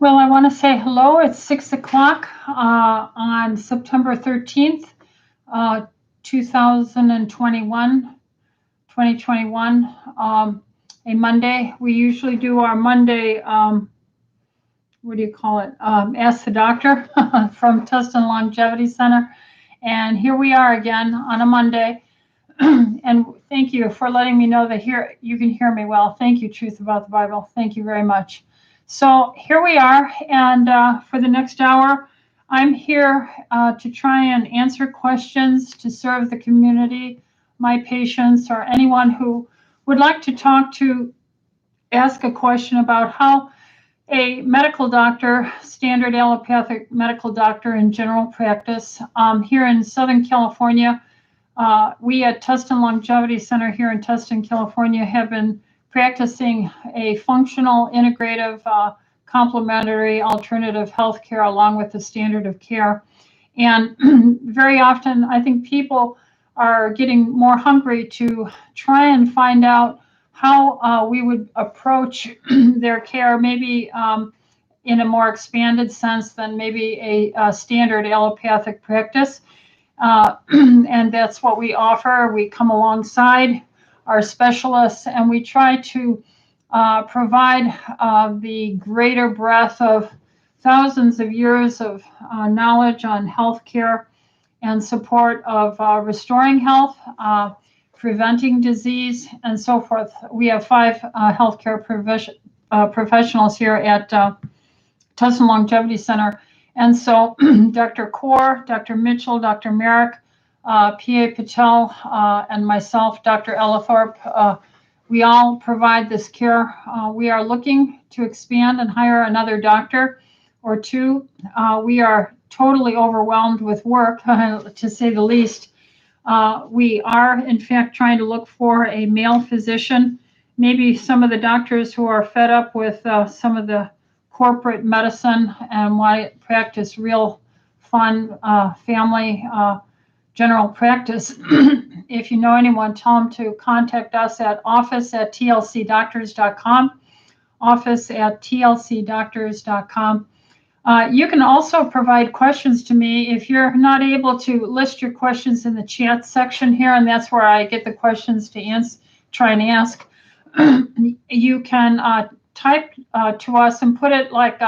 Well, I want to say hello. It's 6 o'clock on September 13th, uh, 2021, 2021, a Monday. We usually do our Monday, what do you call it? Ask the Doctor from Tustin Longevity Center. And here we are again on a Monday. And thank you for letting me know that here you can hear me well. Thank you, Truth About the Bible. Thank you very much. So here we are, and for the next hour, I'm here to try and answer questions, to serve the community, my patients, or anyone who would like to ask a question about how a medical doctor, standard allopathic medical doctor in general practice here in Southern California. We at Tustin Longevity Center here in Tustin, California, have been practicing a functional, integrative, complementary alternative healthcare along with the standard of care. And very often, I think people are getting more hungry to try and find out how we would approach their care, maybe in a more expanded sense than maybe a standard allopathic practice. And that's what we offer. We come alongside our specialists and we try to provide the greater breadth of thousands of years of knowledge on healthcare and support of restoring health, preventing disease, and so forth. We have 5 healthcare professionals here at Tustin Longevity Center. And so Dr. Kaur, Dr. Mitchell, Dr. Merrick, P.A. Patel, and myself, Dr. Ella Thorpe, we all provide this care. We are looking to expand and hire another doctor or two. We are totally overwhelmed with work, to say the least. We are, in fact, trying to look for a male physician. Maybe some of the doctors who are fed up with some of the corporate medicine and want to practice real fun family general practice. If you know anyone, tell them to contact us at office@tlcdoctors.com, office@tlcdoctors.com. You can also provide questions to me if you're not able to list your questions in the chat section here, and that's where I get the questions to try and ask. You can type to us and put it like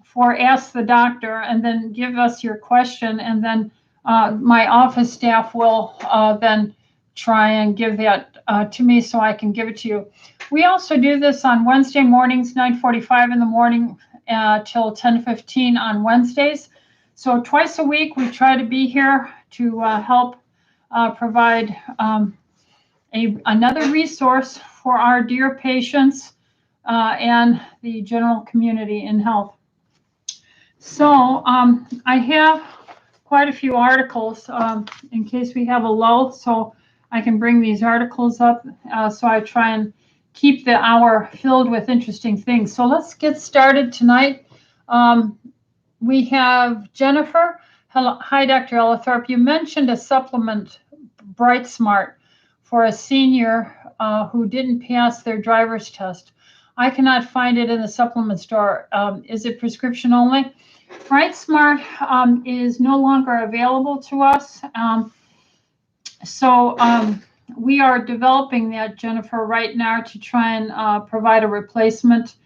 for Ask the Doctor, and then give us your question, and then my office staff will then try and give that to me so I can give it to you. We also do this on Wednesday mornings, 9:45 in the morning till 10:15 on Wednesdays. So twice a week we try to be here to help provide another resource for our dear patients and the general community in health. So I have quite a few articles in case we have a lull, so I can bring these articles up. So I try and keep the hour filled with interesting things. So let's get started tonight. We have Jennifer. Hello. Hi, Dr. Ella Thorpe. You mentioned a supplement, Bright Smart, for a senior who didn't pass their driver's test. I cannot find it in the supplement store. Is it prescription only? Bright Smart is no longer available to us. So we are developing that, Jennifer, right now to try and provide a replacement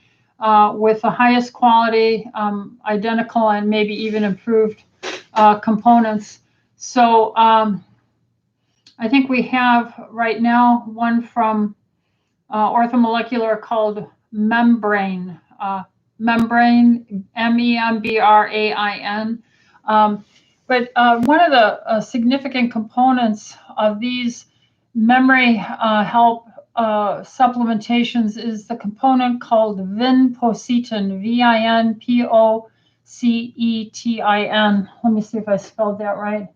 with the highest quality, identical, and maybe even improved components. So I think we have right now one from Orthomolecular called Membrain. Membrain, MEMBRAIN. But one of the significant components of these memory help supplementations is the component called vinpocetin, VINPOCETIN. Let me see if I spelled that right.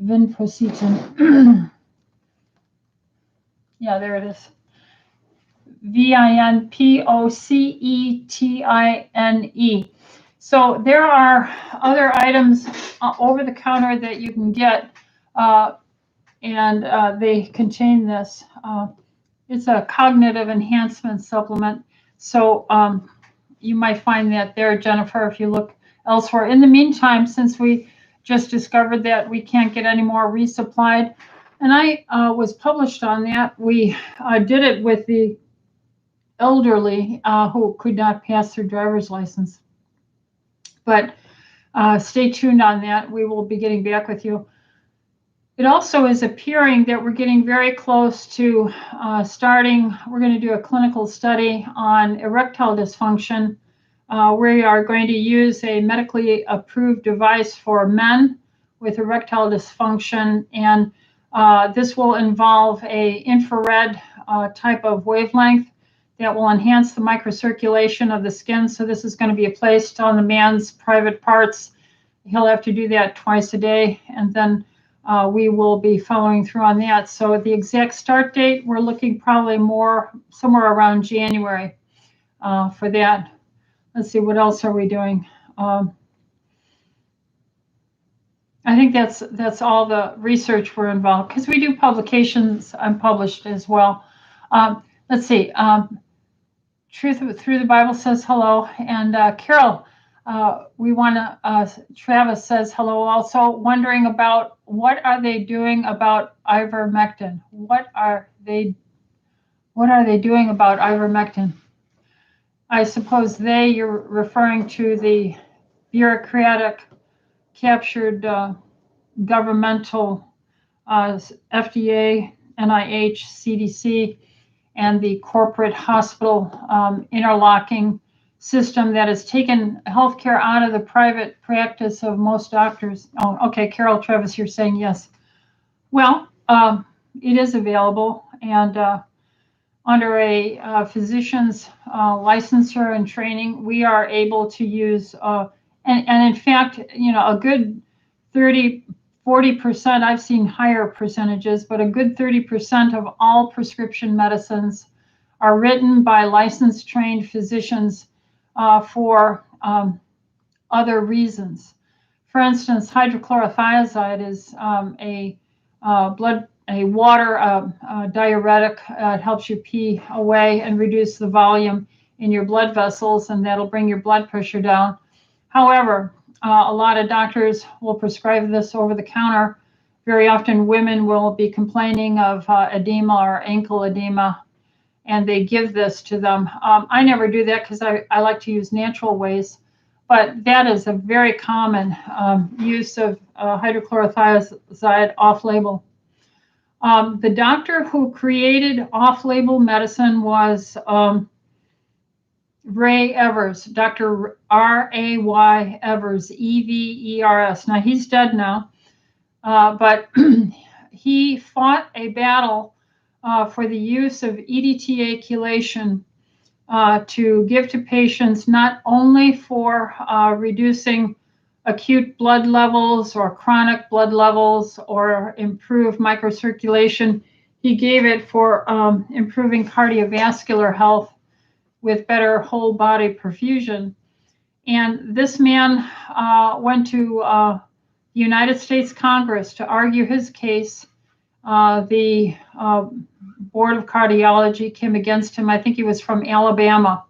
Vinpocetin. Yeah, there it is. VINPOCETINE. So there are other items over the counter that you can get, and they contain this. It's a cognitive enhancement supplement. So you might find that there, Jennifer, if you look elsewhere. In the meantime, since we just discovered that we can't get any more resupplied, and I was published on that, we did it with the elderly who could not pass their driver's license. But stay tuned on that. We will be getting back with you. It also is appearing that we're getting very close to starting. We're going to do a clinical study on erectile dysfunction. We are going to use a medically approved device for men with erectile dysfunction, and this will involve a infrared type of wavelength that will enhance the microcirculation of the skin. So this is going to be placed on the man's private parts. He'll have to do that twice a day, and then we will be following through on that. So the exact start date, we're looking probably more somewhere around January for that. Let's see, what else are we doing? I think that's all the research we're involved, because we do publications unpublished as well. Let's see. Truth Through the Bible says hello, and Carol, we want to. Travis says hello, also wondering about what are they doing about ivermectin? What are they doing about ivermectin? I suppose you're referring to the bureaucratic captured governmental FDA, NIH, CDC, and the corporate hospital interlocking system that has taken healthcare out of the private practice of most doctors. Oh, okay, Carol, Travis, you're saying yes. Well, it is available, and under a physician's licensure and training, we are able to use, and in fact, a good 40%, I've seen higher percentages, but a good 30% of all prescription medicines are written by licensed trained physicians for other reasons. For instance, hydrochlorothiazide is a water diuretic. It helps you pee away and reduce the volume in your blood vessels, and that'll bring your blood pressure down. However, a lot of doctors will prescribe this over the counter. Very often women will be complaining of edema or ankle edema, and they give this to them. I never do that because I like to use natural ways, but that is a very common use of hydrochlorothiazide off-label. The doctor who created off-label medicine was Ray Evers, Dr. R.A.Y. Evers, E-V-E-R-S. Now, he's dead now, but he fought a battle for the use of EDTA chelation to give to patients not only for reducing acute blood levels or chronic blood levels or improve microcirculation. He gave it for improving cardiovascular health with better whole body perfusion. And this man went to the United States Congress to argue his case. The Board of Cardiology came against him. I think he was from Alabama.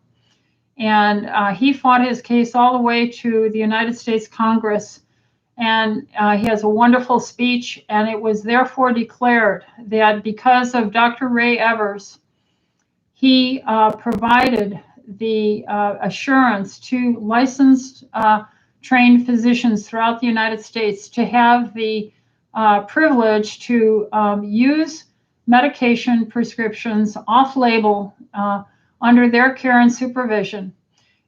And he fought his case all the way to the United States Congress. And he has a wonderful speech. And it was therefore declared that because of Dr. Ray Evers, he provided the assurance to licensed trained physicians throughout the United States to have the privilege to use medication prescriptions off-label under their care and supervision.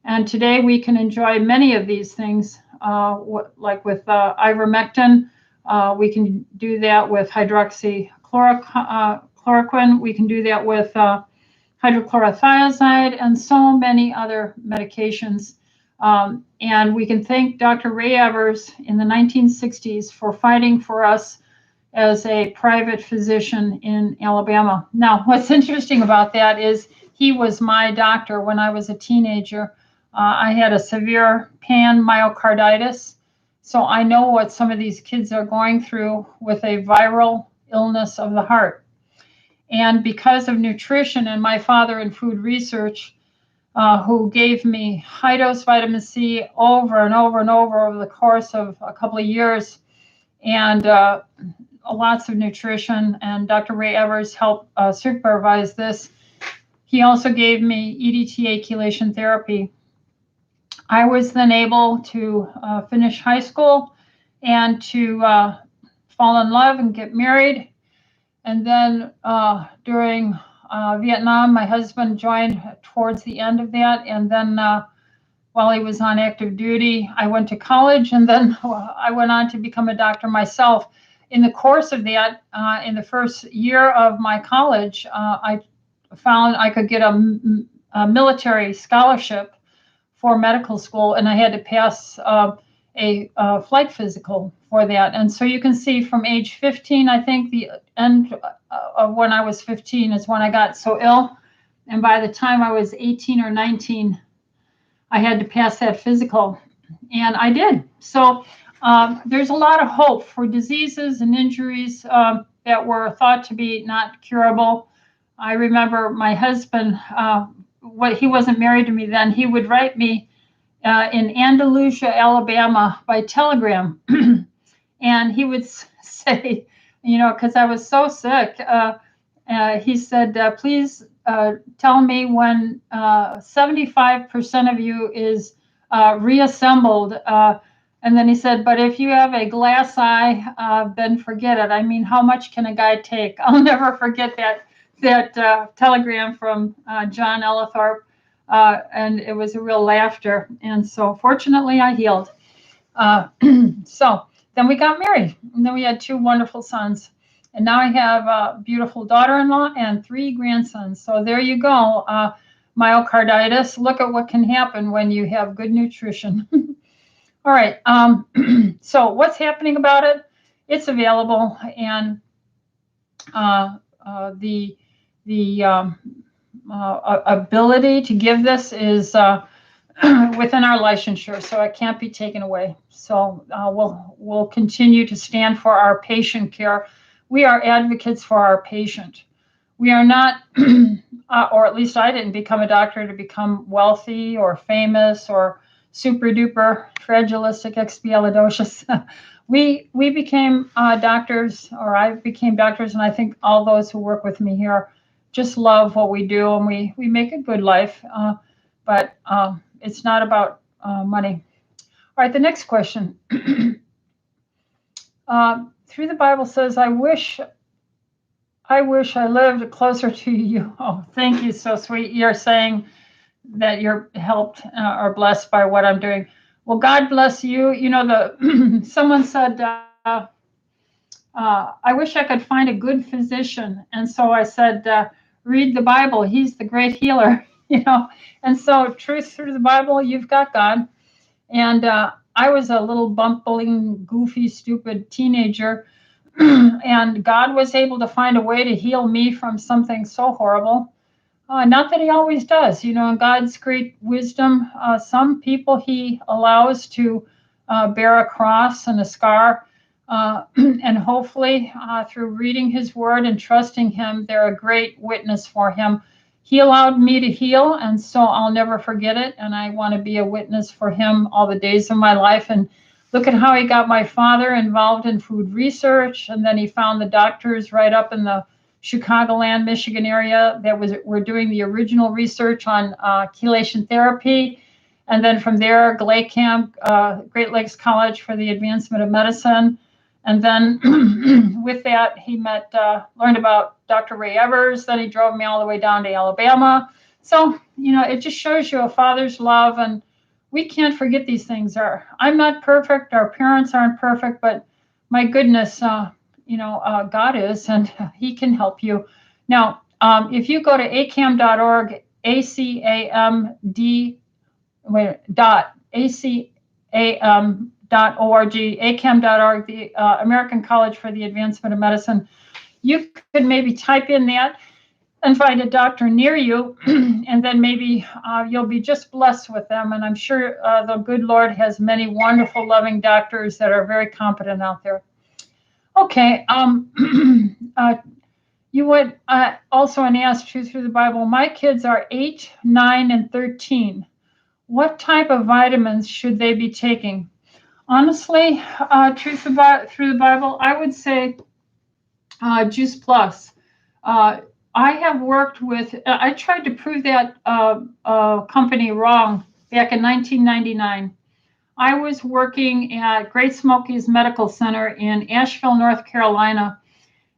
And today we can enjoy many of these things, like with ivermectin. We can do that with hydroxychloroquine. We can do that with hydrochlorothiazide and so many other medications. And we can thank Dr. Ray Evers in the 1960s for fighting for us as a private physician in Alabama. Now, what's interesting about that is he was my doctor when I was a teenager. I had a severe pan-myocarditis, so I know what some of these kids are going through with a viral illness of the heart. And because of nutrition and my father in food research, who gave me high dose vitamin C over and over and over the course of a couple of years, and lots of nutrition. And Dr. Ray Evers helped supervise this. He also gave me EDTA chelation therapy. I was then able to finish high school and to fall in love and get married. And then during Vietnam, my husband joined towards the end of that. And then while he was on active duty, I went to college, and then I went on to become a doctor myself. In the course of that, in the first year of my college, I found I could get a military scholarship for medical school, and I had to pass a flight physical for that. And so you can see from age 15, I think the end of when I was 15 is when I got so ill. And by the time I was 18 or 19, I had to pass that physical, and I did. So there's a lot of hope for diseases and injuries that were thought to be not curable. I remember my husband, he wasn't married to me then, he would write me in Andalusia, Alabama by telegram. And he would say, because I was so sick, he said, please tell me when 75% of you is reassembled. And then he said, but if you have a glass eye, then forget it. I mean, how much can a guy take? I'll never forget that telegram from John Ellithorpe. And it was a real laughter. And so fortunately, I healed. So then we got married, and then we had 2 wonderful sons. And now I have a beautiful daughter-in-law and 3 grandsons. So there you go. Myocarditis. Look at what can happen when you have good nutrition. All right. So what's happening about it? It's available, and the ability to give this is within our licensure, so it can't be taken away. So we'll continue to stand for our patient care. We are advocates for our patient. We are not, or at least I didn't become a doctor to become wealthy or famous or super duper fragilistic expialidocious. We became doctors, or I became doctors, and I think all those who work with me here just love what we do, and we make a good life. But it's not about money. All right, the next question. Through the Bible says, I wish I lived closer to you. Oh, thank you. So sweet. You're saying that you're helped or blessed by what I'm doing. Well, God bless you. Someone said, I wish I could find a good physician. And so I said, read the Bible. He's the great healer, And so truth through the Bible, you've got God. And I was a little bumbling, goofy, stupid teenager. And God was able to find a way to heal me from something so horrible. Not that he always does, in God's great wisdom, some people he allows to bear a cross and a scar. And hopefully through reading his word and trusting him, they're a great witness for him. He allowed me to heal, and so I'll never forget it. And I want to be a witness for him all the days of my life. And look at how he got my father involved in food research. And then he found the doctors right up in the Chicagoland, Michigan area that were doing the original research on chelation therapy. And then from there, GLACAM, Great Lakes College for the Advancement of Medicine. And then with that, he learned about Dr. Ray Evers. Then he drove me all the way down to Alabama. So, it just shows you a father's love, and we can't forget these things. I'm not perfect. Our parents aren't perfect, but my goodness, God is, and he can help you. Now, if you go to acam.org, acam.org, the American College for the Advancement of Medicine, you could maybe type in that and find a doctor near you, and then maybe you'll be just blessed with them. And I'm sure the good Lord has many wonderful, loving doctors that are very competent out there. Okay. You would also, and ask Truth Through the Bible, my kids are 8, 9, and 13. What type of vitamins should they be taking? Honestly, Through the Bible, I would say Juice Plus. I have worked with, I tried to prove that company wrong back in 1999. I was working at Great Smokies Medical Center in Asheville, North Carolina,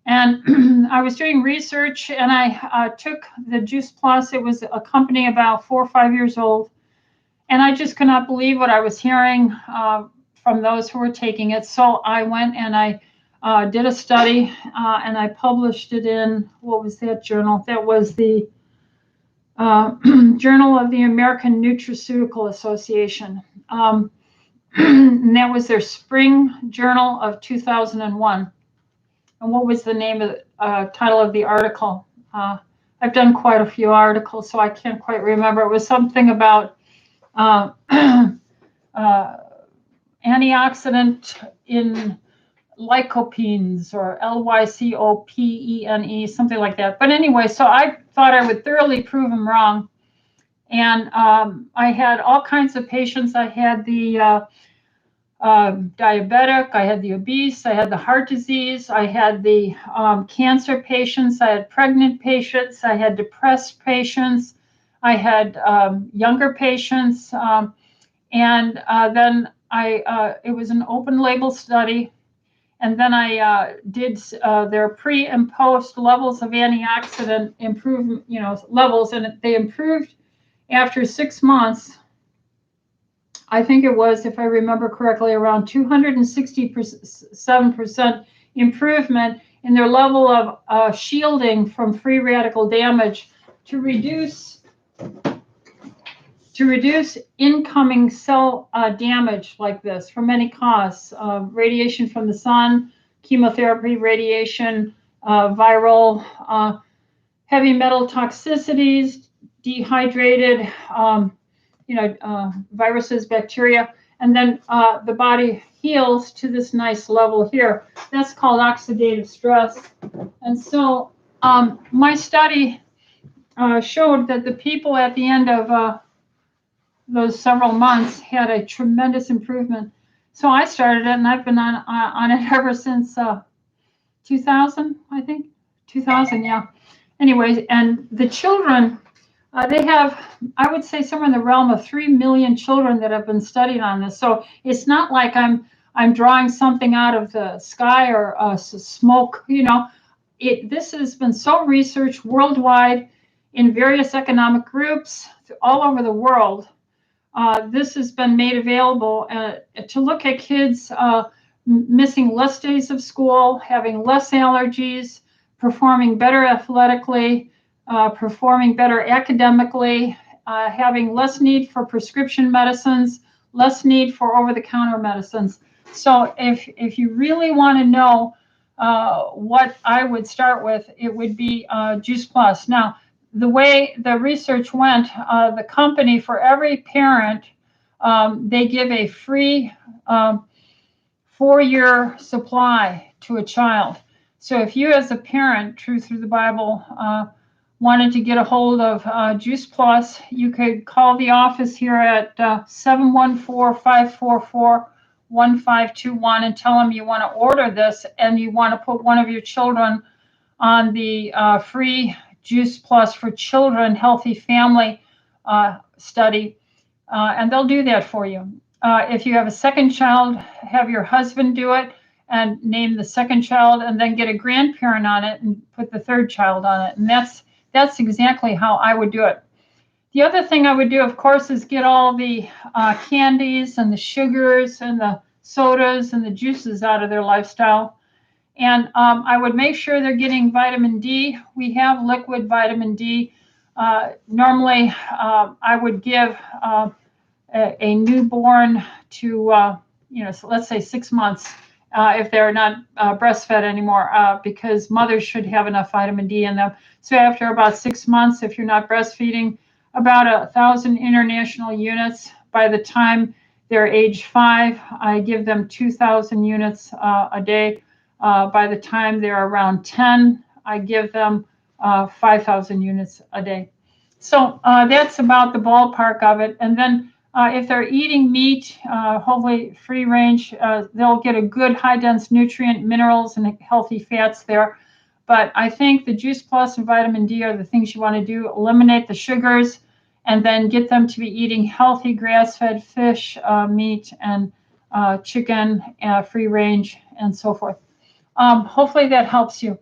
and I was doing research, and I took the Juice Plus. It was a company about 4 or 5 years old, and I just could not believe what I was hearing from those who were taking it. So I went and I did a study, and I published it in, what was that journal? That was the Journal of the American Nutraceutical Association. And that was their spring journal of 2001. And what was the name of the title of the article? I've done quite a few articles, so I can't quite remember. It was something about antioxidant in lycopenes, or lycopene, something like that. But anyway, so I thought I would thoroughly prove them wrong. And I had all kinds of patients. I had the diabetic, I had the obese, I had the heart disease, I had the cancer patients, I had pregnant patients, I had depressed patients, I had younger patients, and then it was an open label study. And then I did their pre and post levels of antioxidant improvement, levels, and they improved after 6 months. I think it was, if I remember correctly, around 267% improvement in their level of shielding from free radical damage to reduce incoming cell damage like this from any cause, radiation from the sun, chemotherapy, radiation, viral, heavy metal toxicities, dehydrated, viruses, bacteria, and then the body heals to this nice level here. That's called oxidative stress. And so my study showed that the people at the end of those several months had a tremendous improvement. So I started it, and I've been on it ever since 2000, I think. 2000, yeah. Anyways, and the children, they have, I would say, somewhere in the realm of 3 million children that have been studied on this. So it's not like I'm drawing something out of the sky or smoke. This has been so researched worldwide in various economic groups all over the world. This has been made available to look at kids missing less days of school, having less allergies, performing better athletically, performing better academically, having less need for prescription medicines, less need for over-the-counter medicines. So if you really want to know what I would start with, it would be Juice Plus. Now, the way the research went, the company, for every parent, they give a free 4-year supply to a child. So if you, as a parent, Truth Through the Bible, wanted to get a hold of Juice Plus, you could call the office here at 714-544-1521 and tell them you want to order this and you want to put one of your children on the free Juice Plus for Children Healthy Family study, and they'll do that for you. If you have a second child, have your husband do it and name the second child, and then get a grandparent on it and put the third child on it. And that's exactly how I would do it. The other thing I would do, of course, is get all the candies and the sugars and the sodas and the juices out of their lifestyle. And I would make sure they're getting vitamin D. We have liquid vitamin D. Normally, I would give a newborn to, so let's say 6 months, if they're not breastfed anymore, because mothers should have enough vitamin D in them. So after about 6 months, if you're not breastfeeding, about 1,000 international units. By the time they're age 5, I give them 2,000 units a day. By the time they're around 10, I give them 5,000 units a day. So that's about the ballpark of it. And then if they're eating meat, hopefully free range, they'll get a good high dense nutrient, minerals, and healthy fats there. But I think the Juice Plus and vitamin D are the things you want to do. Eliminate the sugars and then get them to be eating healthy grass-fed fish, meat, and chicken, free range, and so forth. Hopefully that helps you.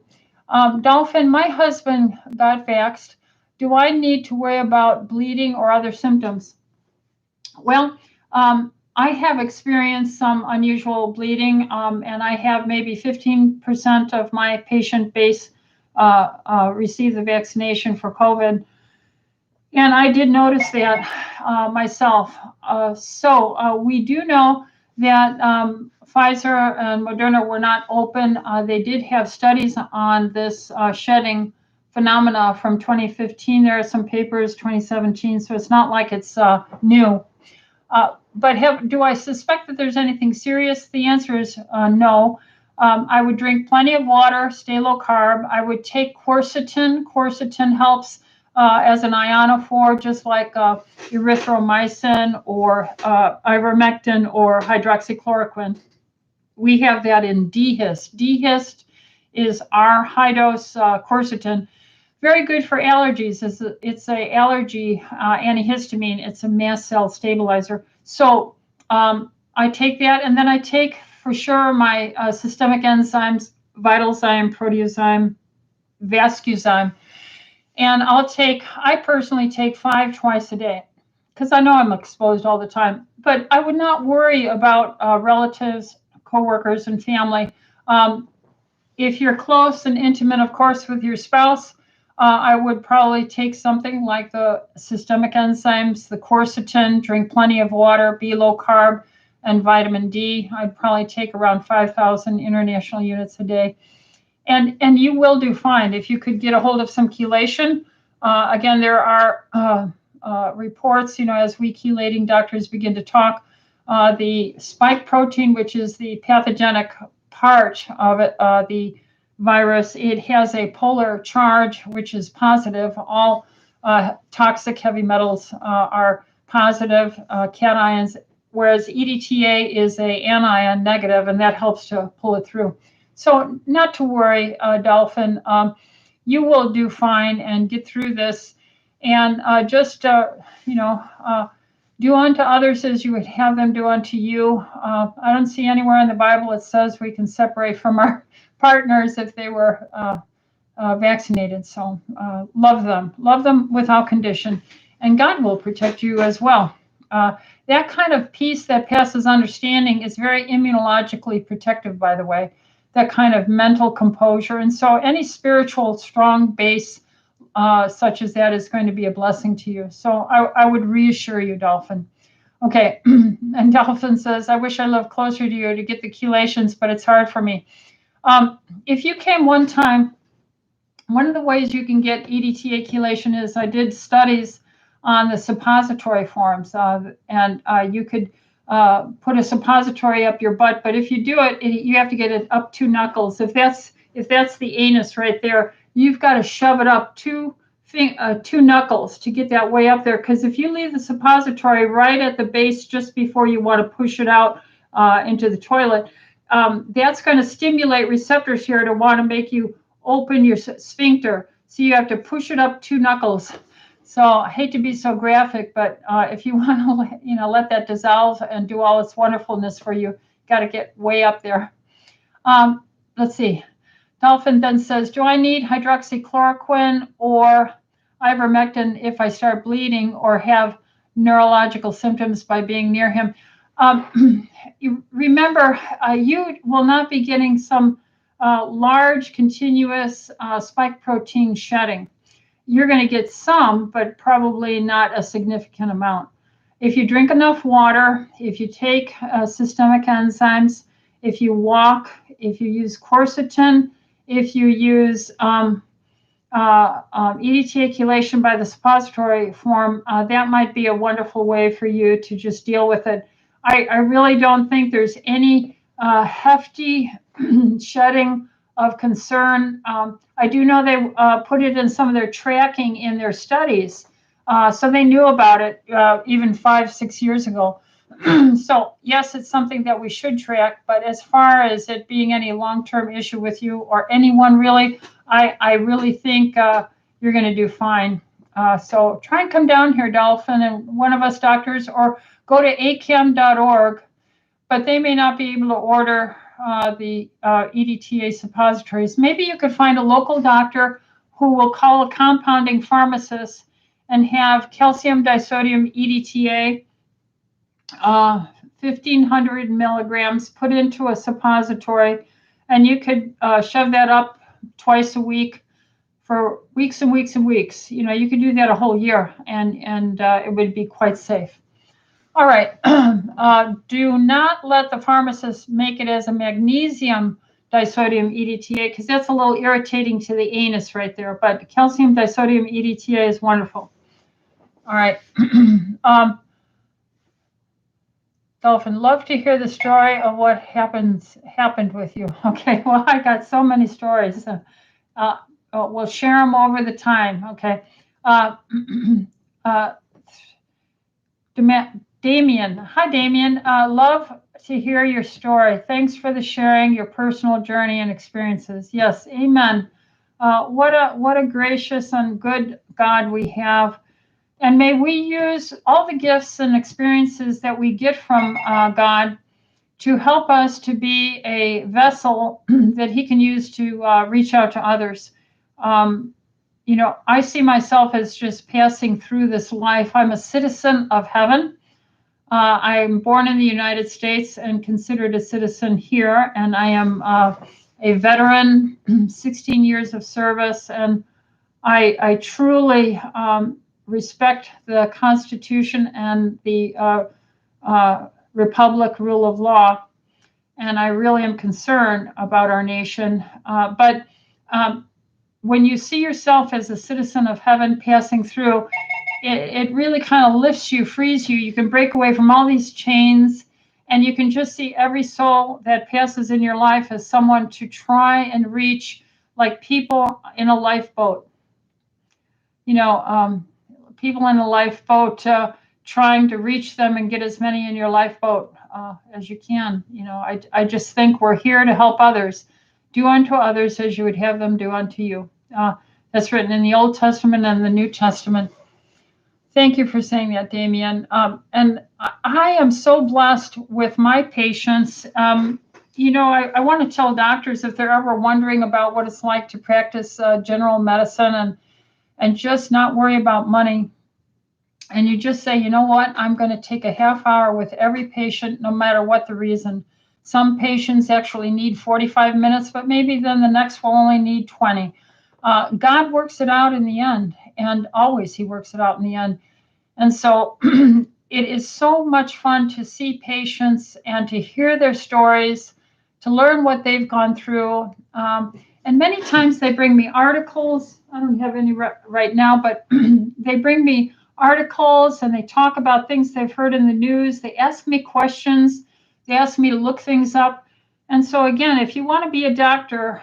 Dolphin, my husband got vaxxed. Do I need to worry about bleeding or other symptoms? Well, I have experienced some unusual bleeding, and I have maybe 15% of my patient base receive the vaccination for COVID. And I did notice that myself. So we do know that Pfizer and Moderna were not open. They did have studies on this shedding phenomena from 2015. There are some papers 2017, so it's not like it's new. But do I suspect that there's anything serious? The answer is no. I would drink plenty of water, stay low carb. I would take quercetin. Quercetin helps as an ionophore, just like erythromycin or ivermectin or hydroxychloroquine. We have that in DHIST. DHIST is our high-dose quercetin. Very good for allergies. It's a allergy antihistamine. It's a mast cell stabilizer. So I take that, and then I take for sure my systemic enzymes, Vitalzyme, Proteozyme, Vascuzyme. And I personally take 5 twice a day because I know I'm exposed all the time. But I would not worry about relatives, coworkers, and family. If you're close and intimate, of course, with your spouse, I would probably take something like the systemic enzymes, the quercetin, drink plenty of water, be low carb, and vitamin D. I'd probably take around 5,000 international units a day. And you will do fine if you could get a hold of some chelation. Again, there are reports, as we chelating doctors begin to talk, the spike protein, which is the pathogenic part of it, the virus, it has a polar charge, which is positive. All toxic heavy metals are positive cations, whereas EDTA is an anion negative, and that helps to pull it through. So not to worry, Dolphin. You will do fine and get through this. And just, do unto others as you would have them do unto you. I don't see anywhere in the Bible it says we can separate from our partners if they were vaccinated. So love them without condition, and God will protect you as well. That kind of peace that passes understanding is very immunologically protective, by the way, that kind of mental composure. And so any spiritual strong base such as that is going to be a blessing to you. So I would reassure you, Dolphin. Okay, and Dolphin says, I wish I lived closer to you to get the chelations, but it's hard for me. If you came one time, one of the ways you can get EDTA chelation is I did studies on the suppository forms, and you could put a suppository up your butt, but if you do it, you have to get it up 2 knuckles. If that's the anus right there, you've got to shove it up 2 knuckles to get that way up there, because if you leave the suppository right at the base just before you want to push it out into the toilet, that's going to stimulate receptors here to want to make you open your sphincter. So you have to push it up 2 knuckles. So I hate to be so graphic, but if you want to, let that dissolve and do all its wonderfulness for you, got to get way up there. Let's see. Dolphin then says, do I need hydroxychloroquine or ivermectin if I start bleeding or have neurological symptoms by being near him? You remember, you will not be getting some large continuous spike protein shedding. You're going to get some, but probably not a significant amount. If you drink enough water, if you take systemic enzymes, if you walk, if you use quercetin, if you use EDTA chelation by the suppository form, that might be a wonderful way for you to just deal with it. I really don't think there's any hefty shedding of concern. I do know they put it in some of their tracking in their studies. So they knew about it even 5-6 years ago. So yes, it's something that we should track, but as far as it being any long-term issue with you or anyone really, I really think you're going to do fine. So try and come down here, Dolphin, and one of us doctors, or go to acam.org, but they may not be able to order the EDTA suppositories. Maybe you could find a local doctor who will call a compounding pharmacist and have calcium disodium EDTA 1,500 milligrams put into a suppository, and you could shove that up twice a week for weeks and weeks and weeks. You know, you could do that a whole year, and it would be quite safe. All right. Do not let the pharmacist make it as a magnesium disodium EDTA, because that's a little irritating to the anus right there. But calcium disodium EDTA is wonderful. All right. Dolphin, love to hear the story of what happened with you. Okay, well, I got so many stories. We'll share them over the time. Okay. Damien, hi Damien. Love to hear your story. Thanks for the sharing your personal journey and experiences. Yes, amen. What a gracious and good God we have. And may we use all the gifts and experiences that we get from God to help us to be a vessel that he can use to reach out to others. You know, I see myself as just passing through this life. I'm a citizen of heaven. I'm born in the United States and considered a citizen here. And I am a veteran, 16 years of service. And I truly respect the Constitution and the Republic rule of law, and I really am concerned about our nation. But when you see yourself as a citizen of heaven passing through, it really kind of lifts you, frees you. You can break away from all these chains, and you can just see every soul that passes in your life as someone to try and reach, like people in a lifeboat. You know, people in a lifeboat, trying to reach them and get as many in your lifeboat as you can. You know, I just think we're here to help others. Do unto others as you would have them do unto you. That's written in the Old Testament and the New Testament. Thank you for saying that, Damien. And I am so blessed with my patients. You know, I want to tell doctors, if they're ever wondering about what it's like to practice general medicine and just not worry about money, and you just say, you know what, I'm going to take a half hour with every patient, no matter what the reason. Some patients actually need 45 minutes, but maybe then the next will only need 20. God works it out in the end, and always he works it out in the end. And so it is so much fun to see patients and to hear their stories, to learn what they've gone through. And many times they bring me articles. I don't have any right now, but they bring me articles and they talk about things they've heard in the news. They ask me questions. They ask me to look things up. And so again, if you want to be a doctor,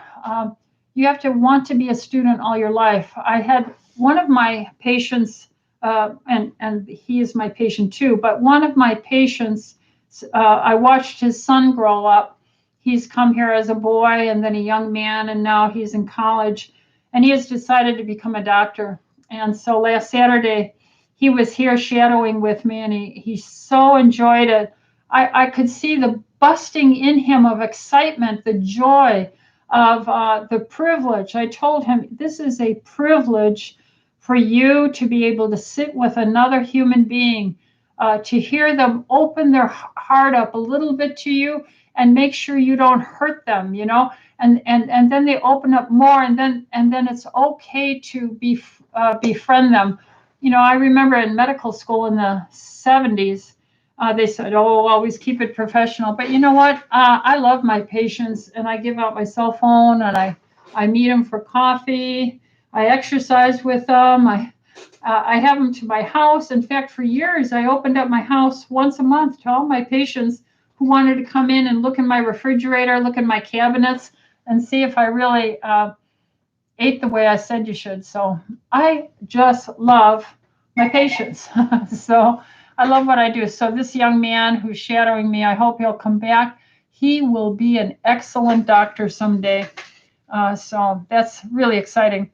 you have to want to be a student all your life. I had one of my patients, and he is my patient too, but one of my patients, I watched his son grow up. He's come here as a boy and then a young man, and now he's in college, and he has decided to become a doctor. And so last Saturday, he was here shadowing with me, and he so enjoyed it. I could see the busting in him of excitement, the joy of the privilege. I told him, this is a privilege for you to be able to sit with another human being, to hear them open their heart up a little bit to you and make sure you don't hurt them, you know, and then they open up more, and then it's okay to befriend them. You know, I remember in medical school in the 70s, they said, oh, always keep it professional. But you know what? I love my patients, and I give out my cell phone, and I meet them for coffee. I exercise with them. I have them to my house. In fact, for years, I opened up my house once a month to all my patients who wanted to come in and look in my refrigerator, look in my cabinets. and see if I really ate the way I said you should. So I just love my patients. So I love what I do. So this young man who's shadowing me, I hope he'll come back. He will be an excellent doctor someday. So that's really exciting.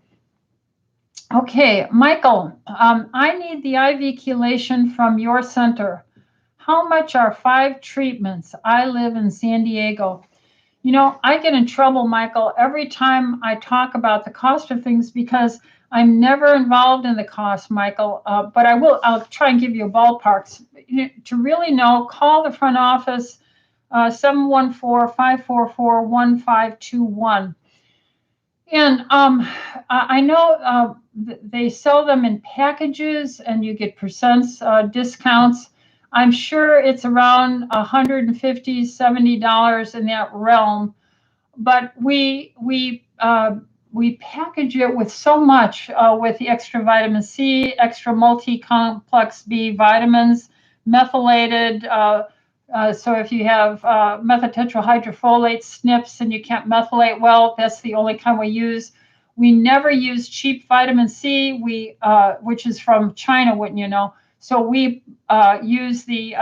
Okay, Michael, I need the IV chelation from your center. How much are 5 treatments? I live in San Diego. You know, I get in trouble, Michael, every time I talk about the cost of things because I'm never involved in the cost, Michael. But I'll try and give you a ballpark. To really know, call the front office, 714-544-1521. And I know they sell them in packages and you get percents discounts. I'm sure it's around $150, $70 in that realm. But we package it with so much with the extra vitamin C, extra multi-complex B vitamins, methylated. So if you have methyl-tetrahydrofolate SNPs and you can't methylate well, that's the only kind we use. We never use cheap vitamin C, which is from China, wouldn't you know? So we use the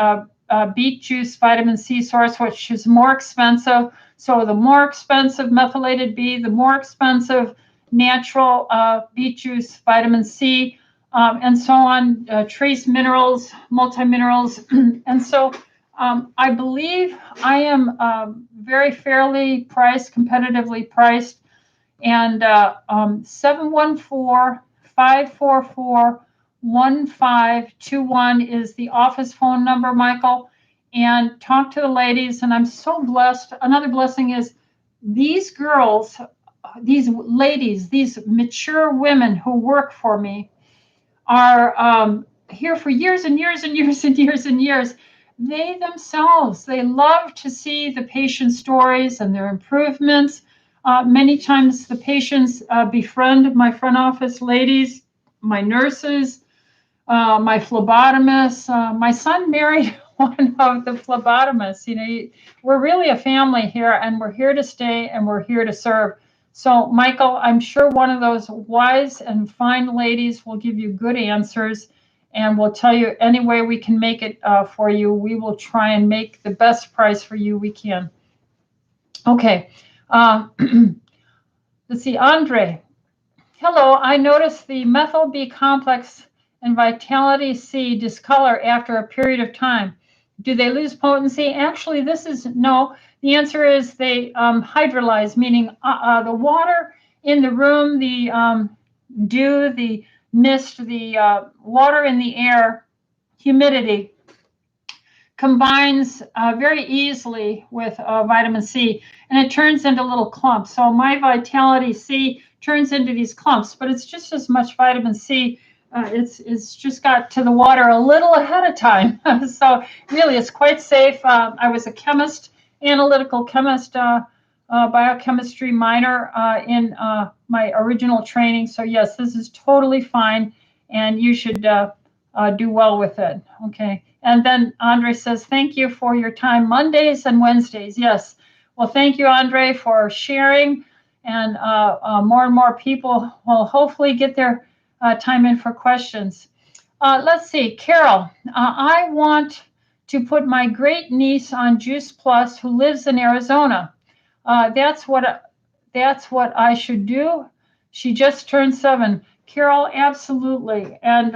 beet juice vitamin C source, which is more expensive. So the more expensive methylated B, the more expensive natural beet juice vitamin C, and so on, trace minerals, multiminerals. And so I believe I am very fairly priced, competitively priced, and 714-544-1521 is the office phone number, Michael, and talk to the ladies. And I'm so blessed. Another blessing is these girls, these ladies, these mature women who work for me are here for years and years and years and years and years. They themselves, they love to see the patient stories and their improvements. Many times the patients befriend my front office ladies, my nurses, my phlebotomists. My son married one of the phlebotomists. You know, we're really a family here, and we're here to stay, and we're here to serve. So, Michael, I'm sure one of those wise and fine ladies will give you good answers, and we'll tell you any way we can make it for you. We will try and make the best price for you we can. Okay. Let's see, Andre. Hello, I noticed the methyl B complex and Vitality C discolor after a period of time. Do they lose potency? Actually, this is no. The answer is they hydrolyze, meaning the water in the room, the dew, the mist, the water in the air, humidity combines very easily with vitamin C, and it turns into little clumps. So my Vitality C turns into these clumps, but it's just as much vitamin C. It's just got to the water a little ahead of time. So really, it's quite safe. I was a chemist, analytical chemist, biochemistry minor in my original training. So yes, this is totally fine, and you should do well with it. Okay. And then Andre says, thank you for your time Mondays and Wednesdays. Yes. Well, thank you, Andre, for sharing. And more and more people will hopefully get their time in for questions. Let's see. Carol, I want to put my great niece on Juice Plus who lives in Arizona. That's what I should do. She just turned 7. Carol, absolutely. And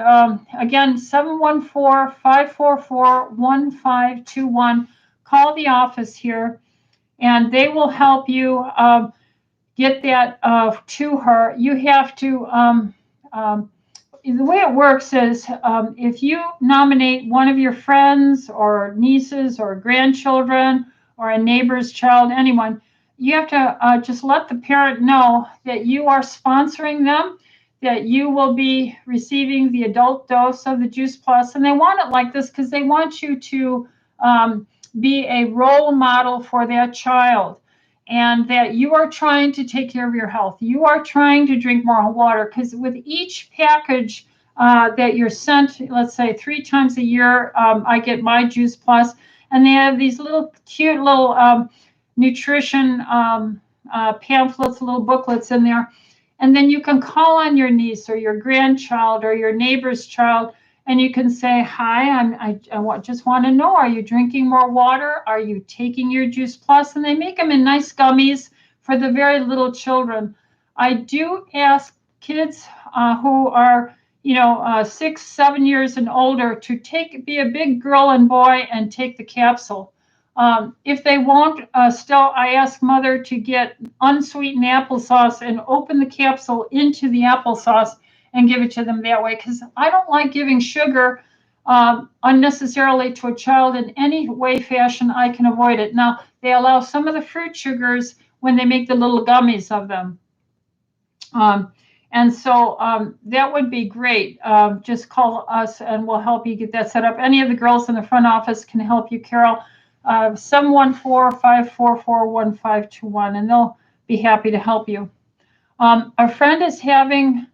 again, 714-544-1521. Call the office here, and they will help you get that to her. You have to, the way it works is if you nominate one of your friends or nieces or grandchildren or a neighbor's child, anyone, you have to just let the parent know that you are sponsoring them, that you will be receiving the adult dose of the Juice Plus. And they want it like this because they want you to be a role model for that child, and that you are trying to take care of your health. You are trying to drink more water, because with each package that you're sent, let's say 3 times a year, I get my Juice Plus, and they have these little cute little nutrition pamphlets, little booklets in there. And then you can call on your niece or your grandchild or your neighbor's child, and you can say, hi, just want to know, are you drinking more water? Are you taking your Juice Plus? And they make them in nice gummies for the very little children. I do ask kids who are 6, 7 years and older to be a big girl and boy and take the capsule. If they won't, still, I ask mother to get unsweetened applesauce and open the capsule into the applesauce and give it to them that way, because I don't like giving sugar unnecessarily to a child in any way, fashion I can avoid it. Now, they allow some of the fruit sugars when they make the little gummies of them. And so that would be great. Just call us and we'll help you get that set up. Any of the girls in the front office can help you, Carol. 714-544-1521, and they'll be happy to help you. A friend is having,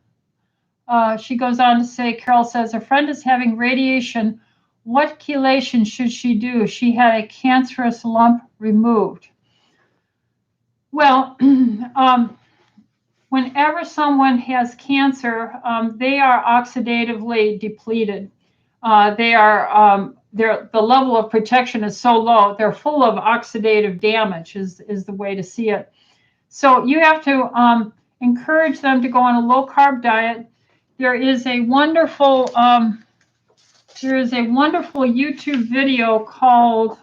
she goes on to say, Carol says, a friend is having radiation. What chelation should she do? She had a cancerous lump removed. Well, whenever someone has cancer, they are oxidatively depleted. The level of protection is so low, they're full of oxidative damage is the way to see it. So you have to encourage them to go on a low carb diet. There is a wonderful YouTube video called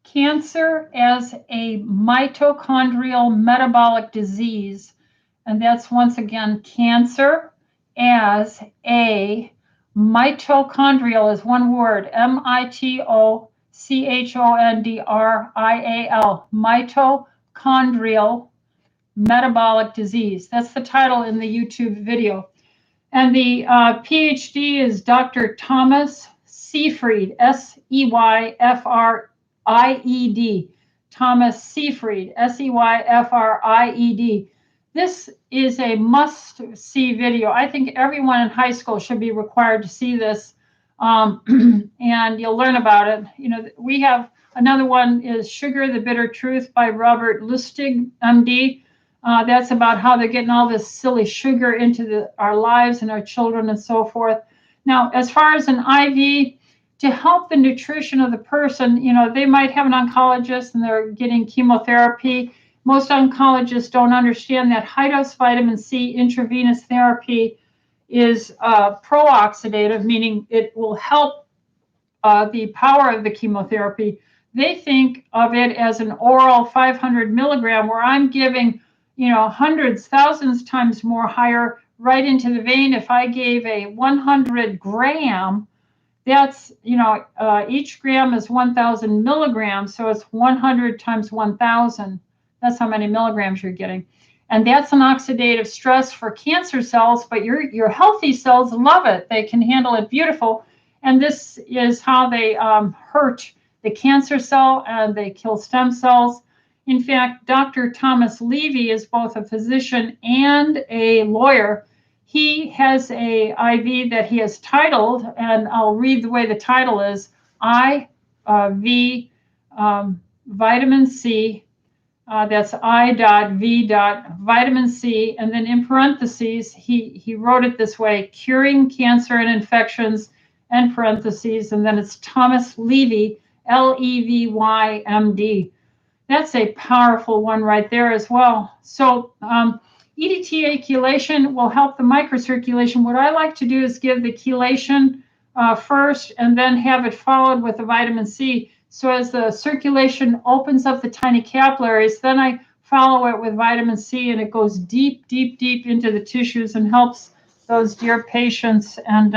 Cancer as a Mitochondrial Metabolic Disease. And that's, once again, cancer as a mitochondrial is one word, mitochondrial, mitochondrial metabolic disease. That's the title in the YouTube video. And the PhD is Dr. Thomas Seyfried, Seyfried, Thomas Seyfried, Seyfried. This is a must-see video. I think everyone in high school should be required to see this, and you'll learn about it. We have another one is Sugar, the Bitter Truth by Robert Lustig, MD. That's about how they're getting all this silly sugar into our lives and our children and so forth. Now, as far as an IV, to help the nutrition of the person, they might have an oncologist and they're getting chemotherapy. Most oncologists don't understand that high-dose vitamin C intravenous therapy is pro-oxidative, meaning it will help the power of the chemotherapy. They think of it as an oral 500 milligram, where I'm giving, hundreds, thousands times more higher right into the vein. If I gave a 100 gram, that's, each gram is 1,000 milligrams, so it's 100 times 1,000. That's how many milligrams you're getting. And that's an oxidative stress for cancer cells, but your healthy cells love it. They can handle it beautiful. And this is how they hurt the cancer cell, and they kill stem cells. In fact, Dr. Thomas Levy is both a physician and a lawyer. He has a IV that he has titled, and I'll read the way the title is, IV vitamin C. That's I.V. vitamin C, and then in parentheses, he wrote it this way: curing cancer and infections, and parentheses, and then it's Thomas Levy, Levy, MD. That's a powerful one right there as well. So EDTA chelation will help the microcirculation. What I like to do is give the chelation first, and then have it followed with the vitamin C. So as the circulation opens up the tiny capillaries, then I follow it with vitamin C, and it goes deep, deep, deep into the tissues and helps those dear patients. And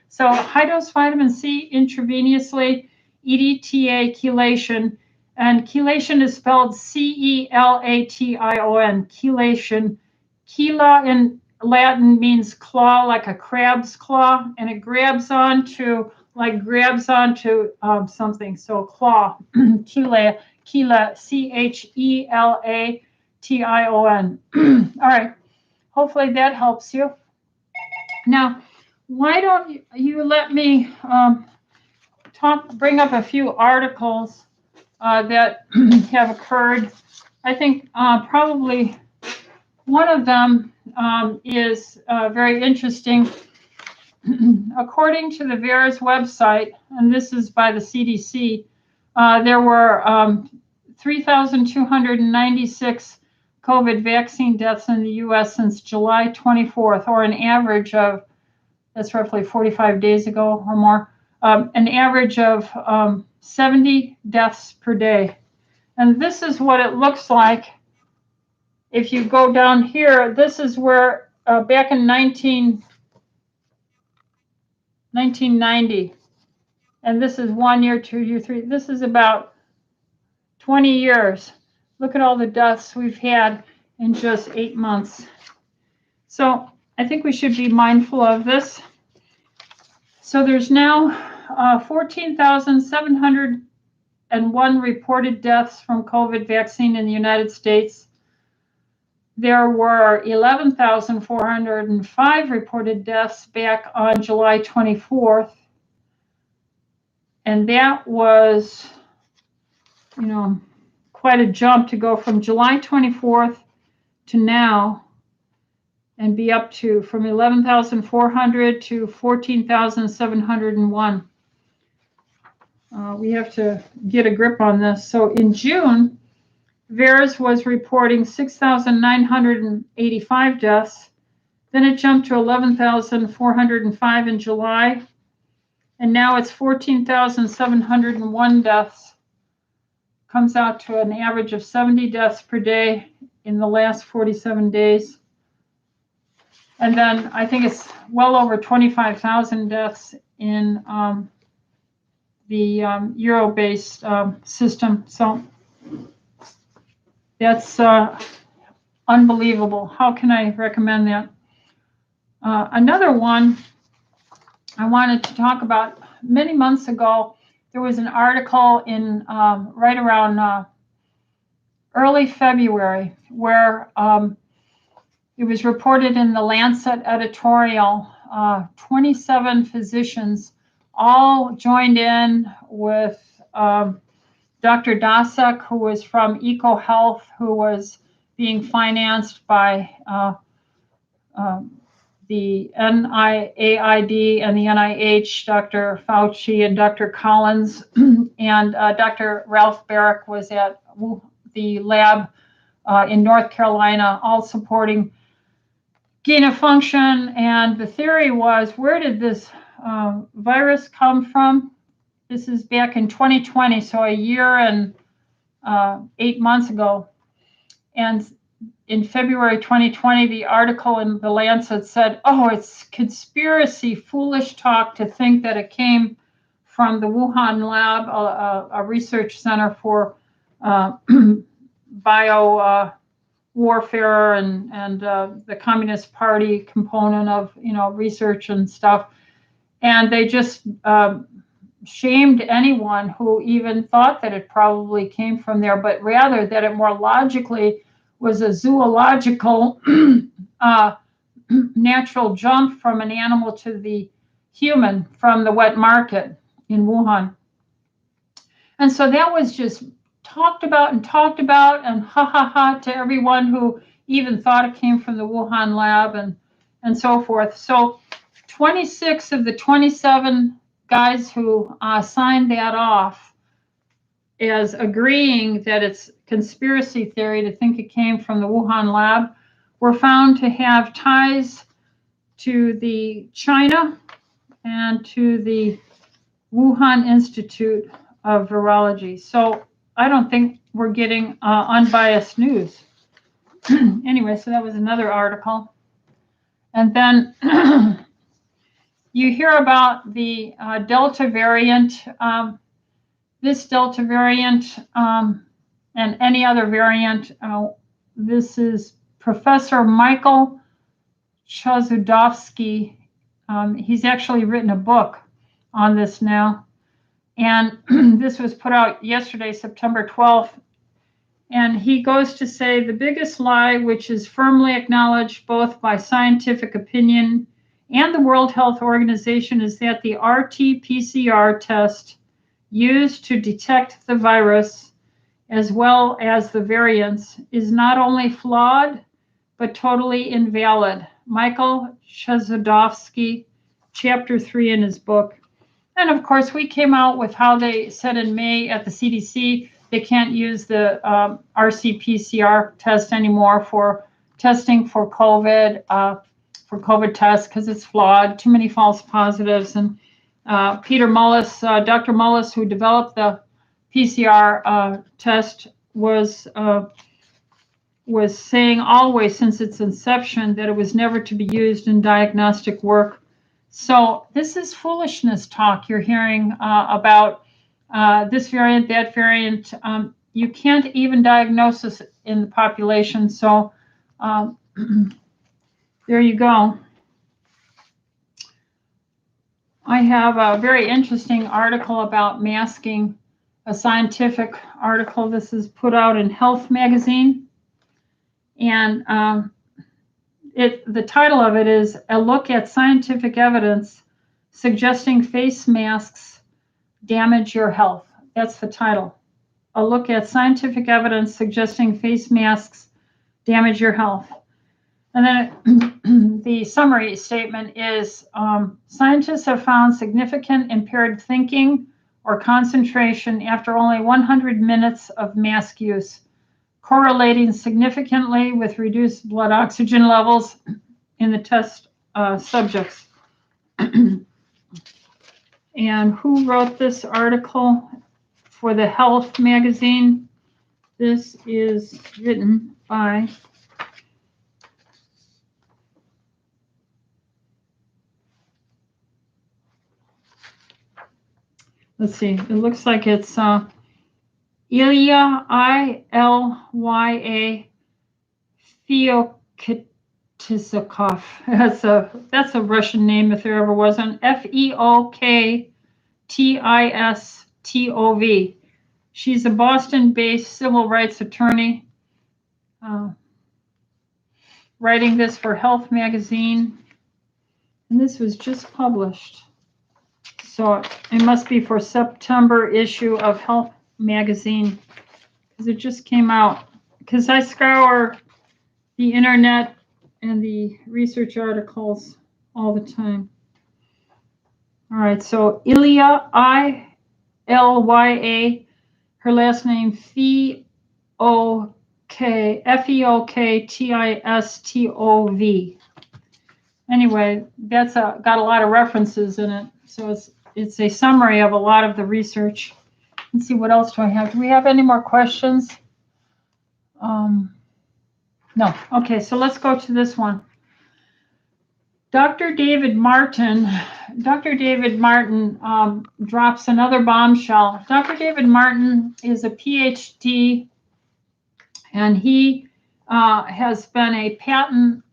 so high-dose vitamin C intravenously, EDTA chelation. And chelation is spelled C-E-L-A-T-I-O-N, chelation. Chela in Latin means claw, like a crab's claw, and it grabs onto something. So claw, chela, C-H-E-L-A-T-I-O-N. All right. Hopefully that helps you. Now, why don't you let me bring up a few articles that have occurred. I think probably one of them is very interesting. According to the VAERS website, and this is by the CDC, there were 3,296 COVID vaccine deaths in the U.S. since July 24th, or an average of, that's roughly 45 days ago or more, an average of 70 deaths per day. And this is what it looks like. If you go down here, this is where back in 1990, and this is 1 year, 2 year, 3, this is about 20 years. Look at all the deaths we've had in just 8 months. So I think we should be mindful of this. So there's now 14,701 reported deaths from COVID vaccine in the United States. There were 11,405 reported deaths back on July 24th. And that was, quite a jump to go from July 24th to now and be up to from 11,400 to 14,701. We have to get a grip on this. So in June, VAERS was reporting 6,985 deaths. Then it jumped to 11,405 in July. And now it's 14,701 deaths. Comes out to an average of 70 deaths per day in the last 47 days. And then I think it's well over 25,000 deaths in the Euro-based system. So that's unbelievable. How can I recommend that? Another one I wanted to talk about, many months ago, there was an article in right around early February where it was reported in the Lancet editorial, 27 physicians all joined in with Dr. Daszak, who was from EcoHealth, who was being financed by the NIAID and the NIH, Dr. Fauci and Dr. Collins, and Dr. Ralph Baric was at the lab in North Carolina, all supporting gain of function. And the theory was, where did this virus come from? This is back in 2020, so a year and 8 months ago. And in February 2020, the article in the Lancet said, oh, it's conspiracy, foolish talk to think that it came from the Wuhan lab, a research center for bio warfare and the Communist Party component of research and stuff. And they just shamed anyone who even thought that it probably came from there, but rather that it more logically was a zoological natural jump from an animal to the human from the wet market in Wuhan. And so that was just talked about and ha ha ha to everyone who even thought it came from the Wuhan lab and so forth. So 26 of the 27 guys who signed that off as agreeing that it's conspiracy theory to think it came from the Wuhan lab were found to have ties to the China and to the Wuhan Institute of Virology. So I don't think we're getting unbiased news. Anyway, so that was another article. And then you hear about the Delta variant. This Delta variant and any other variant, this is Professor Michael Chossudovsky. He's actually written a book on this now. And this was put out yesterday, September 12th. And he goes to say the biggest lie, which is firmly acknowledged both by scientific opinion and the World Health Organization, is that the RT-PCR test used to detect the virus as well as the variants, is not only flawed, but totally invalid. Michael Chazodowski, chapter 3 in his book. And of course, we came out with how they said in May at the CDC, they can't use the RC-PCR test anymore for testing for COVID tests because it's flawed, too many false positives. And Peter Mullis, Dr. Mullis, who developed the PCR test, was saying always since its inception that it was never to be used in diagnostic work. So this is foolishness talk you're hearing about this variant, that variant. You can't even diagnose this in the population. So there you go. I have a very interesting article about masking, a scientific article. This is put out in Health Magazine. And the title of it is A Look at Scientific Evidence Suggesting Face Masks Damage Your Health. That's the title. A Look at Scientific Evidence Suggesting Face Masks Damage Your Health. And then the summary statement is, scientists have found significant impaired thinking or concentration after only 100 minutes of mask use, correlating significantly with reduced blood oxygen levels in the test subjects. And who wrote this article for the Health Magazine? This is written by let's see, it looks like it's Ilya, I-L-Y-A, Feoktistokov. That's a Russian name if there ever was one. Feoktistov. She's a Boston-based civil rights attorney, writing this for Health Magazine. And this was just published. So it must be for September issue of Health Magazine, because it just came out. Because I scour the internet and the research articles all the time. All right, so Ilya, I-L-Y-A, her last name Feoktistov. Anyway, that's got a lot of references in it, so it's a summary of a lot of the research. Let's see, what else do I have? Do we have any more questions? No. Okay, so let's go to this one. Dr. David Martin drops another bombshell. Dr. David Martin is a PhD, and he has been a patent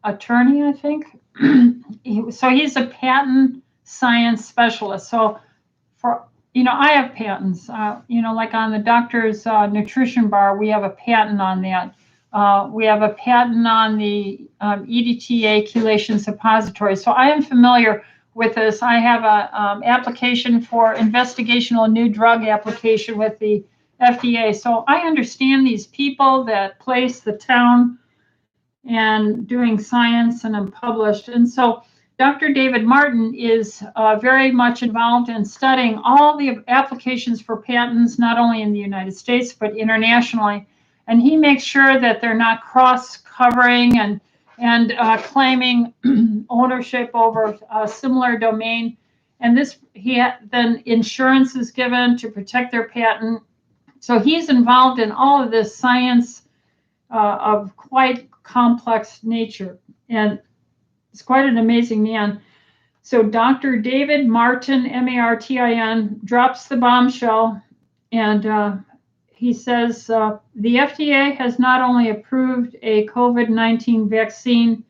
attorney, I think. So he's a patent science specialist. So I have patents, like on the doctor's nutrition bar, we have a patent on that. We have a patent on the EDTA chelation suppository. So I am familiar with this. I have a application for investigational new drug application with the FDA. So I understand these people that place the town and doing science, and I'm published. And so Dr. David Martin is very much involved in studying all the applications for patents, not only in the United States, but internationally. And he makes sure that they're not cross-covering and claiming ownership over a similar domain. And then insurance is given to protect their patent. So he's involved in all of this science of quite complex nature. And it's quite an amazing man. So Dr. David Martin, M-A-R-T-I-N, drops the bombshell, and he says the FDA has not only approved a COVID-19 vaccine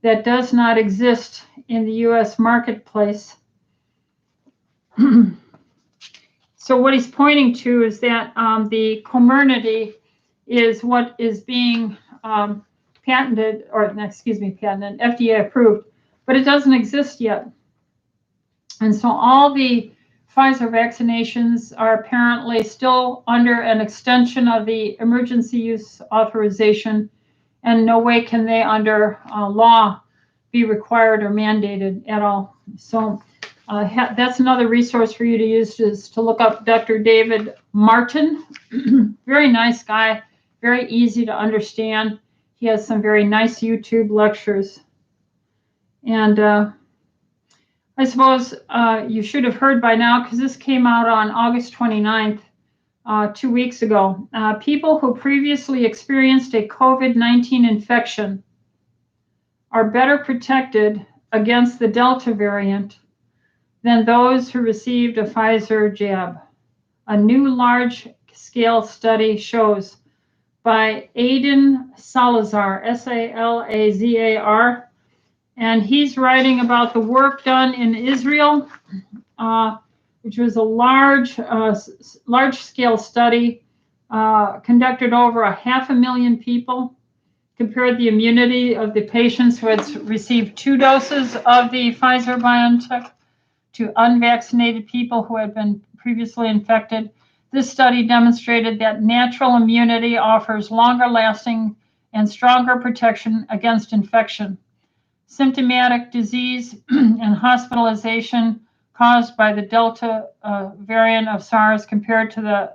that does not exist in the U.S. marketplace. So what he's pointing to is that the Comirnaty is what is being patented, FDA approved, but it doesn't exist yet. And so all the Pfizer vaccinations are apparently still under an extension of the emergency use authorization, and no way can they, under law, be required or mandated at all. So that's another resource for you to use, is to look up Dr. David Martin. Very nice guy, very easy to understand. He has some very nice YouTube lectures. And I suppose you should have heard by now, because this came out on August 29th, 2 weeks ago. People who previously experienced a COVID-19 infection are better protected against the Delta variant than those who received a Pfizer jab. A new large-scale study shows by Aidan Salazar, Salazar, and he's writing about the work done in Israel, which was a large-scale study conducted over 500,000 people, compared the immunity of the patients who had received 2 doses of the Pfizer-BioNTech to unvaccinated people who had been previously infected. This study demonstrated that natural immunity offers longer lasting and stronger protection against infection, symptomatic disease, and hospitalization caused by the Delta variant of SARS compared to the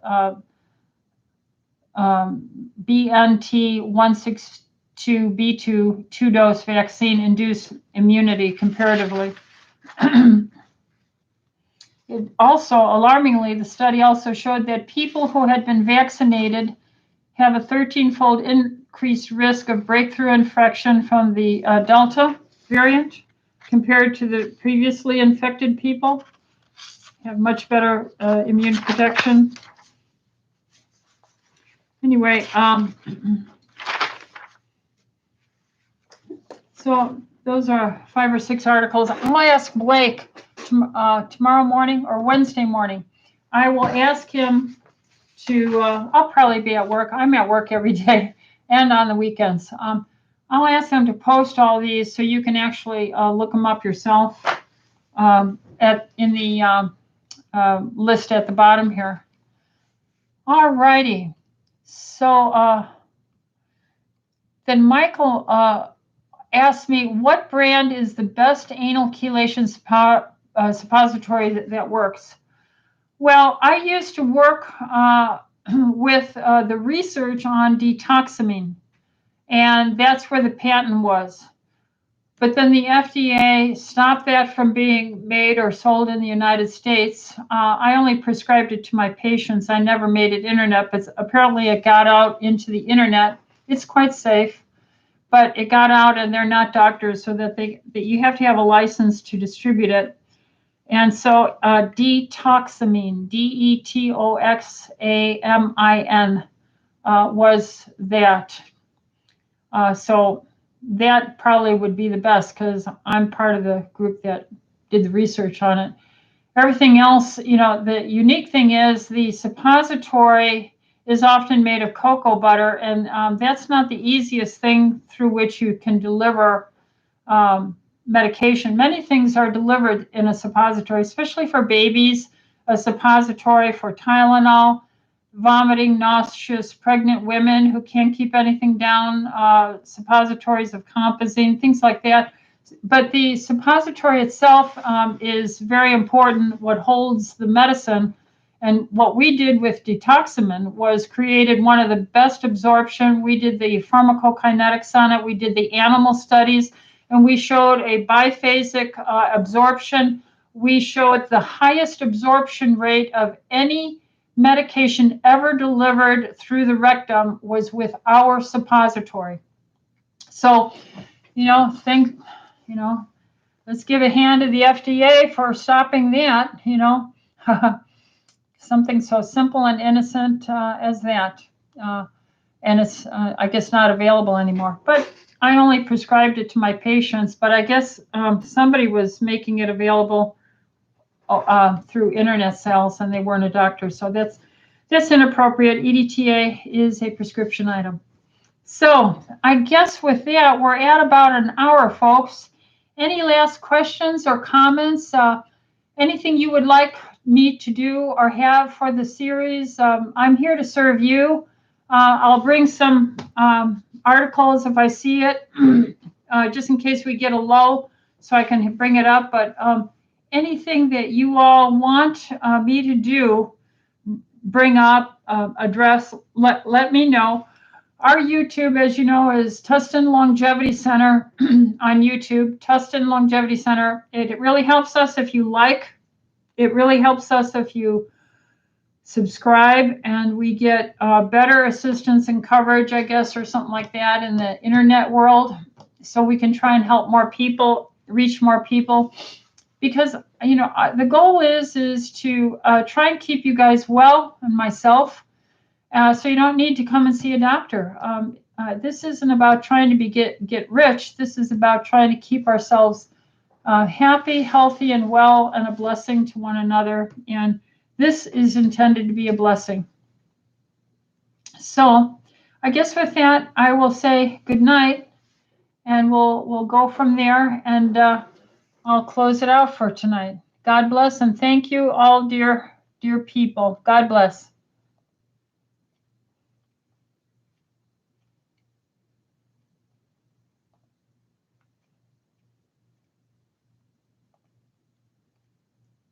BNT162b2 2-dose vaccine induced immunity comparatively. Alarmingly, the study also showed that people who had been vaccinated have a 13-fold increased risk of breakthrough infection from the Delta variant compared to the previously infected people. Have much better immune protection. Anyway, so those are 5 or 6 articles. I'm going to ask Blake tomorrow morning or Wednesday morning. I will ask him to, I'll probably be at work. I'm at work every day and on the weekends. I'll ask him to post all these so you can actually look them up yourself in the list at the bottom here. All righty. So then Michael asked me, what brand is the best anal chelation suppository that works? Well, I used to work with the research on detoxamine, and that's where the patent was. But then the FDA stopped that from being made or sold in the United States. I only prescribed it to my patients. I never made it internet, but apparently it got out into the internet. It's quite safe, but it got out, and they're not doctors, so that you have to have a license to distribute it. And so detoxamine, DETOXAMIN, was that. So that probably would be the best, because I'm part of the group that did the research on it. Everything else, the unique thing is the suppository is often made of cocoa butter, and that's not the easiest thing through which you can deliver medication. Many things are delivered in a suppository, especially for babies, a suppository for Tylenol, vomiting, nauseous pregnant women who can't keep anything down, suppositories of Compazine, things like that. But the suppository itself is very important, what holds the medicine. And what we did with detoxamine was created one of the best absorption. We did the pharmacokinetics on it. We did the animal studies, and we showed a biphasic absorption. We showed the highest absorption rate of any medication ever delivered through the rectum was with our suppository. So, let's give a hand to the FDA for stopping that, something so simple and innocent as that. And it's, I guess, not available anymore. But I only prescribed it to my patients, but I guess somebody was making it available through internet sales, and they weren't a doctor. So that's inappropriate. EDTA is a prescription item. So I guess with that, we're at about an hour, folks. Any last questions or comments? Anything you would like me to do or have for the series, I'm here to serve you. I'll bring some articles if I see it, just in case we get a lull, so I can bring it up. But anything that you all want me to do, bring up, address, let me know. Our YouTube, as you know, is Tustin Longevity Center on YouTube, Tustin Longevity Center. It really helps us if you like. It really helps us if you subscribe, and we get better assistance and coverage, I guess, or something like that in the internet world, so we can try and help more people, reach more people. Because, you know, the goal is to try and keep you guys well, and myself, so you don't need to come and see a doctor. This isn't about trying to get rich. This is about trying to keep ourselves happy, healthy, and well, and a blessing to one another. And this is intended to be a blessing. So I guess with that, I will say good night, and we'll go from there, and I'll close it out for tonight. God bless, and thank you all, dear people. God bless.